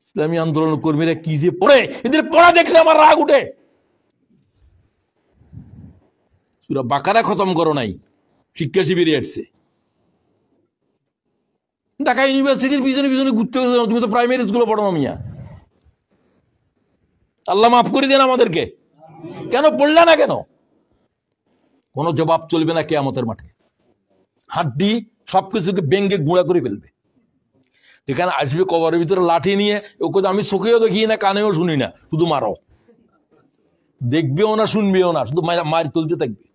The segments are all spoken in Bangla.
ইসলামী আন্দোলন কর্মীরা কি যে পড়ে, এদের পড়া দেখলে আমার রাগ উঠে। সূরা বাকারা খতম করো নাই, শিক্ষা শিবিরে আসছে। ঢাকা ইউনিভার্সিটির পিছনে পিছনে ঘুরতে, তুমি তো প্রাইমারি স্কুলে পড়ো মিয়া। আল্লাহ মাফ করে দেন আমাদেরকে। কেন পড়লা না কেন? কোন জবাব চলবে না কিয়ামতের মাঠে। হাড্ডি সবকিছুকে ব্যঙ্গে গুঁড়া করে ফেলবে। এখানে আসবে কবরের ভিতরে লাঠি নিয়ে, ওকে আমি চোখেও দেখি না, কানেও শুনি না, শুধু মারো, দেখবেও না শুনবেও না, শুধু মার তুলতে থাকবে।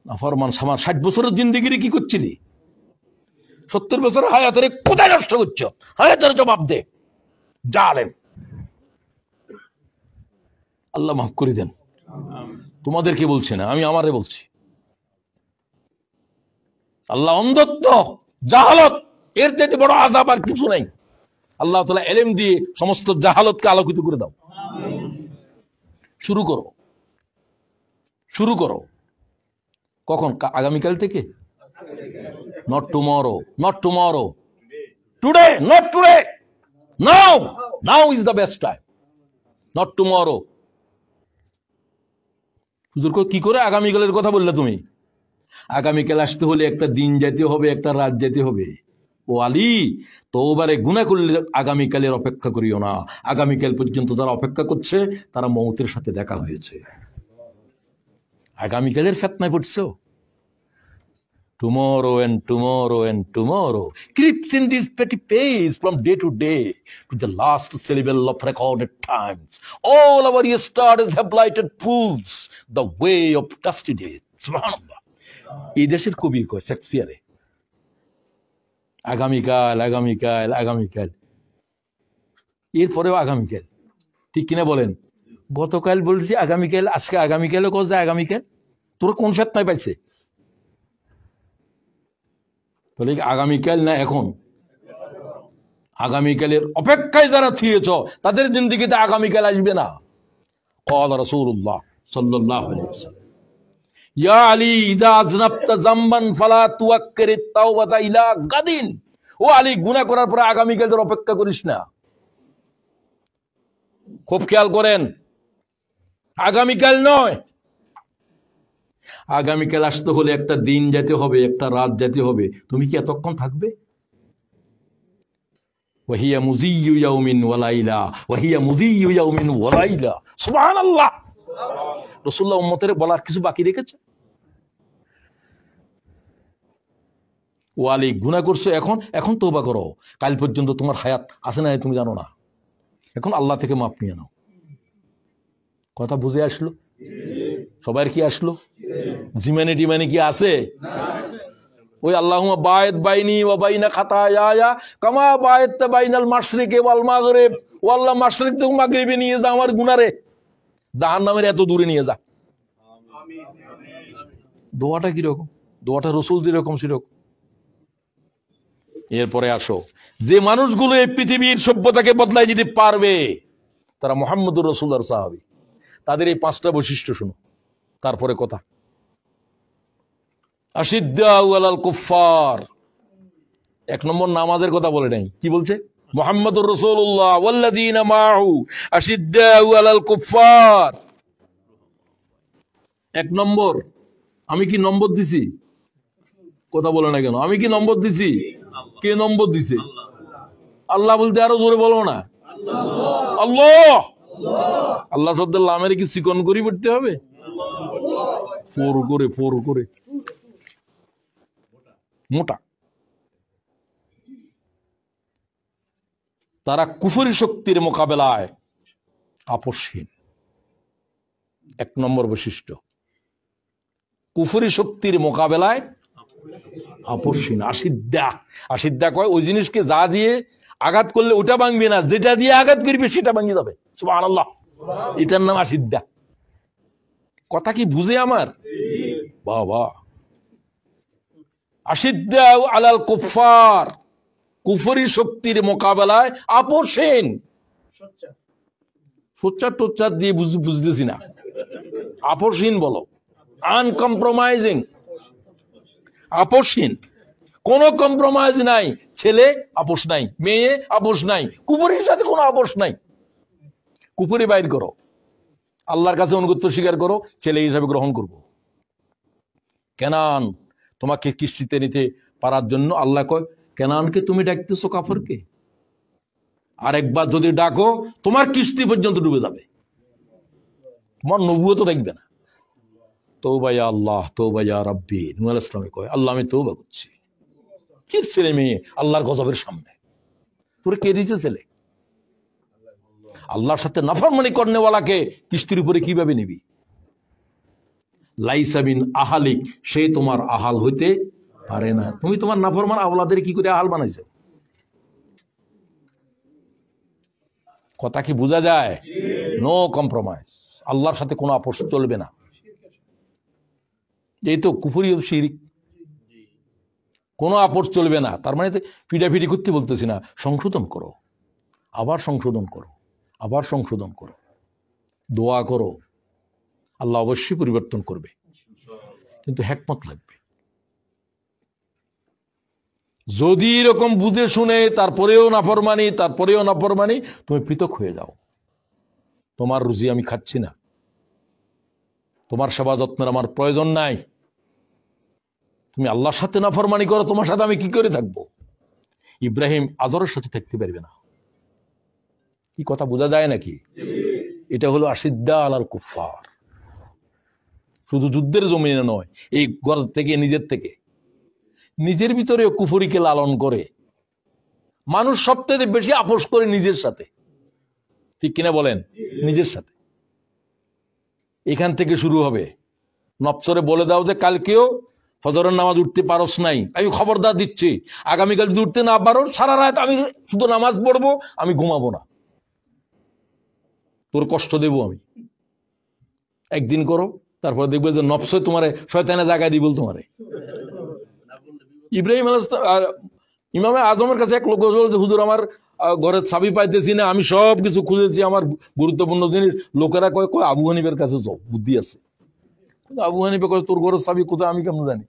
নাফরমান সামান 60 বছরের জিন্দেগিরে কি করছিলি? 70 বছর হায়াতের কোথায় নষ্ট করছো? হায়াতের জবাব দে জালেম। আল্লাহ মাফ করে দেন। তোমাদেরকে বলছি না, আমি আমারে বলছি। আল্লাহ অন্ধত্ব, জাহালত, এর চাইতে বড় আযাব আর কিছু নাই। আল্লাহ তাআলা ইলম দিয়ে সমস্ত জাহালতকে আলোকিত করে দাও। শুরু করো, শুরু করো। কখন? আগামীকাল থেকে? Not tomorrow, not tomorrow, today, not today, now, now is the best time, not tomorrow. হুজুর কি করে আগামীকালের কথা বললে তুমি? আগামীকাল আসতে হলে একটা দিন যেতে হবে, একটা রাত যেতে হবে। ও আলী, তওবারে গুনাহ করলে আগামীকালের অপেক্ষা করিও না। আগামীকাল পর্যন্ত যারা অপেক্ষা করছে তারা মওতের সাথে দেখা হয়েছে। আগামীকালের ফিতনায় পড়ছো। Tomorrow and tomorrow and tomorrow creeps in this petty pace from day to day to the last syllable of recorded times. All our yesterdays have blighted pools, the way of dusty days. Subhanallah. এই দেশের কবি কয় শেক্সপিয়ারে, আগামীকাল, আগামীকাল, আগামীকাল, এরপরেও আগামীকাল। ঠিক কিনা বলেন? গতকাল বলছি আগামীকাল, আজকে আগামীকালও কজ যায় আগামীকাল। তোরা কোন ফিতনায় পাইছে? বলে আগামীকাল না এখন? আগামীকালের অপেক্ষায় যারা থিয়েছ তাদের জিন্দেগিতে আগামীকাল আসবে না। قال رسول الله صلى الله عليه وسلم يا علي اذا اذنبت ذنبا فلا توكر التوبه الى غد। ও আলী, গুনাহ করার পরে আগামীকালের অপেক্ষা করিস না। খুব খেয়াল করেন, আগামীকাল নয়। আগামীকাল আসতে হলে একটা দিন যেতে হবে, একটা রাত যেতে হবে। তুমি কি এতক্ষণ থাকবে? ওয়াহিয়া মুযিয়্যু ইয়াউমিন ওয়া লাইলা, ওয়াহিয়া মুযিয়্যু ইয়াউমিন ওয়া লাইলা। সুবহানাল্লাহ। রাসূলুল্লাহ উম্মতের বলার কিছু বাকি রেখেছে? ওয়ালি, গুনাহ করছো, এখন এখন তওবা করো। কাল পর্যন্ত তোমার হায়াত আছে না তুমি জানো না। এখন আল্লাহ থেকে মাপ নিয়ে নাও। কথা বুঝে আসলো? সবার কি আসলো? জিমানে ডিমানে কি আছে? ওই আল্লাহুম্মা বায়িদ বাইনি ওয়া বাইনা খাতায়ায়া কামা বায়িদতা বাইনাল মাশরিকি ওয়াল মাগরিব। ও আল্লাহ, মাশরিক থেকে মাগরিবে নিয়ে যা আমার গুনাহরে, জাহান্নামের এত দূরে নিয়ে যা। আমিন। দোয়াটা কি রকম? দোয়াটা রাসূল যেরকম সেরকম। এরপরে আসো, যে মানুষগুলো এই পৃথিবীর সভ্যতাকে বদলাই দিতে পারবে তারা মুহাম্মদুর রাসূলুল্লাহর সাহাবী। তাদের এই 5টা বৈশিষ্ট্য শুনো, তারপরে কথা। আশিদ্দাউ আলাল কুফফার। 1 নম্বর নামাজের কথা বলে নাই, কি বলছে? মুহাম্মদুর রাসূলুল্লাহ ওয়াল্লাযীনা মাআহু আশিদ্দাউ আলাল কুফফার। 1 নম্বর। আমি কি নম্বর দিছি? কথা বলে না কেন? আমি কি নম্বর দিছি? কে নম্বর দিছে? আল্লাহ বলতে আরো জোরে বলো না। আল্লাহ। আল্লাহ শব্দের লামের কি চিকন করি পড়তে হবে? ফোর করে, ফোর করে, মোটা। তারা কুফরি শক্তির মোকাবেলায় আপোষহীন। 1 নম্বর বৈশিষ্ট্য, কুফরি শক্তির মোকাবেলায় আপোষহীন। আশিদ্দা, আশিদ্দা কয় ওই জিনিসকে যা দিয়ে আঘাত করলে ওটা ভাঙবে না, যেটা দিয়ে আঘাত করবে সেটা ভাঙিয়ে যাবে। সুবহানাল্লাহ। এটার নাম আশিদ্দা। কথা কি বুঝে আমার? বাবা, আশিদ্দা আলাল কুফফার, কুফরি শক্তির মোকাবেলায় আপোষহীন। সোচ্চার টোচ্চার দিয়ে বুঝতেছি না, আপোষহীন বলো, আনকম্প্রোমাইজিং, আপোষহীন। কোনো কম্প্রোমাইজ নাই। ছেলে আপোষ নাই, মেয়ে আপোষ নাই, কুফরির সাথে কোনো আপোষ নাই। কুফরি বাইর করো, আল্লাহর কাছে অনুগত্য স্বীকার করো, ছেলে হিসাবে গ্রহণ করবো। কেনান তোমাকে কিস্তিতে নিতে পারার জন্য আল্লাহ কয়, কেনানকে তুমি ডাকতেছো কাফরকে? আরেকবার যদি ডাকো তোমার কিস্তি পর্যন্ত ডুবে যাবে, তোমার নবুয়ত তো দেখবে না। তওবা ইয়া আল্লাহ, তওবা ইয়া রাব্বি। নূহ আলাইহিস সালাম কয়, আল্লাহ আমি তওবা করছি। কি ছেলে মেয়ে আল্লাহর গজবের সামনে, তোরে কে দিয়েছে ছেলে? আল্লাহর সাথে নাফরমানি করনেওয়ালাকে কিস্তির উপরে কিভাবে নিবি? লাইসা মিন আহালিক, সে তোমার আহাল হইতে পারে না। তুমি তোমার নাফরমান আওলাদের কি করে আহাল বানাইছো? কথা কি বোঝা যায়? নো কম্প্রোমাইজ, আল্লাহর সাথে কোনো আপোষ চলবে না। এই তো কুফরি ও শিরক, কোনো আপোষ চলবে না। তার মানে পিটাপিটি করতে বলতেছি না, সংশোধন করো, আবার সংশোধন করো, আবার সংশোধন করো, দোয়া করো, আল্লাহ অবশ্যই পরিবর্তন করবে, কিন্তু হিকমত লাগবে। যদি এরকম বুঝে শুনে তারপরেও নাফরমানি, তুমি পৃথক হয়ে যাও। তোমার রুজি আমি খাচ্ছি না, তোমার সেবা যত্নের আমার প্রয়োজন নাই, তুমি আল্লাহর সাথে নাফরমানি করো, তোমার সাথে আমি কি করে থাকবো? ইব্রাহিম আজরের সাথে থাকতে পারবে না। কি কথা বোঝা যায় নাকি? এটা হলো আশিদ্দা আলাল কুফার। শুধু যুদ্ধের জমিনে নয়, এই ঘর থেকে নিজের ভিতরে কুফরিকে লালন করে। মানুষ সবথেকে বেশি আপোষ করে নিজের সাথে, ঠিক কিনা বলেন? নিজের সাথে। এখান থেকে শুরু হবে। নফসরে বলে দাও যে কালকেও ফজরের নামাজ উঠতে পারস নাই, আমি খবরদার দিচ্ছি, আগামীকাল যদি উঠতে না পারো সারা রাত আমি শুধু নামাজ পড়বো, আমি ঘুমাবো না, তোর কষ্ট দেবো আমি। একদিন করো, তারপরে দেখবে যে নফসে তোমারে শয়তানে জায়গায় দিব তোমারে। ইব্রাহিম ইমামে আজমের কাছে এক লোক বলছে, হুজুর আমার ঘরের চাবি পাইতেছি না, আমি সব কিছু খুঁজেছি, আমার গুরুত্বপূর্ণ জিনিস। লোকেরা কয় কয় আবু হানিফের কাছে যাও, বুদ্ধি আছে। আবু হানিফে কয় তোর ঘরের চাবি কোথায়, আমি কেমন জানি?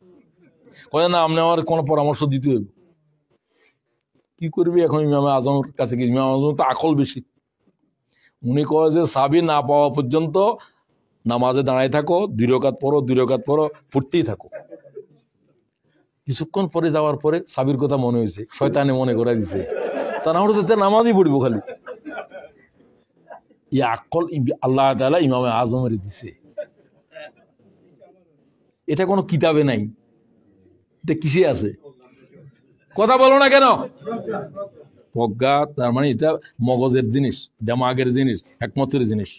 কয় না, আপনি আমার কোনো পরামর্শ দিতে হইব। কি করবি এখন ইমামে আজমের কাছে? কি ইমাম আজম তো আকল বেশি। উনি কয় যে চাবি না পাওয়া পর্যন্ত নামাজে দাঁড়ায় থাকো, 2 রাকাত পড়ো, ফুটতেই থাকো। কিছুক্ষণ পরে যাওয়ার পরে চাবির কথা মনে হয়েছে, শয়তানে মনে করে দিছে, তা না হলে নামাজই পড়বো খালি। এই আকল আল্লাহ তাআলা ইমামে আজমের দিছে। এটা কোনো কিতাবে নাই, এটা কিসে আছে? কথা বলো না কেন? প্রজ্ঞা, তার মানে এটা মগজের জিনিস, দেমাগের জিনিস, হিকমতের জিনিস।